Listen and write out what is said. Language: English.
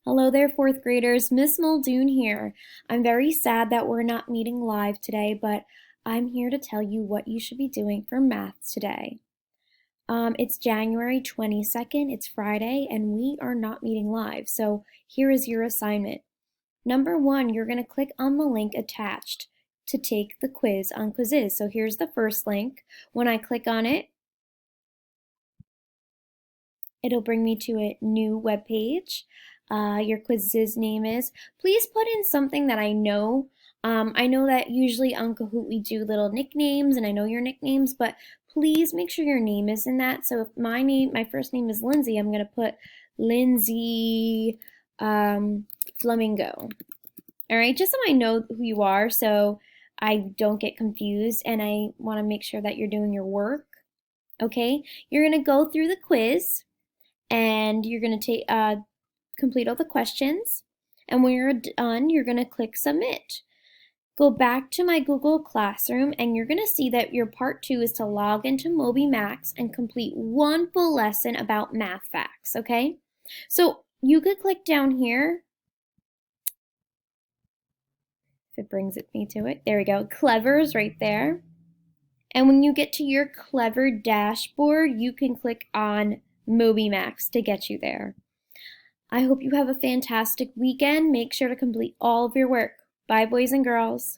Hello there, fourth graders. Miss Muldoon here. I'm very sad that we're not meeting live today, but I'm here to tell you what you should be doing for math today. It's January 22nd, it's Friday, and we are not meeting live. So here is your assignment. Number one, you're going to click on the link attached to take the quiz on Quizizz. So here's the first link. When I click on it, it'll bring me to a new web page. Your Quizizz name is. Please put in something that I know. I know that usually on Kahoot we do little nicknames, and I know your nicknames, but please make sure your name is in that. So if my first name is Lindsay, I'm gonna put Lindsay Flamingo. All right, just so I know who you are, so I don't get confused, and I want to make sure that you're doing your work. Okay, you're gonna go through the quiz and you're going to complete all the questions. And when you're done, you're going to click submit. Go back to my Google Classroom and you're going to see that your part 2 is to log into MobyMax and complete one full lesson about math facts, okay? So you could click down here. If it brings me to it. There we go. Clever's right there. And when you get to your Clever dashboard, you can click on MobyMax to get you there. I hope you have a fantastic weekend. Make sure to complete all of your work. Bye, boys and girls.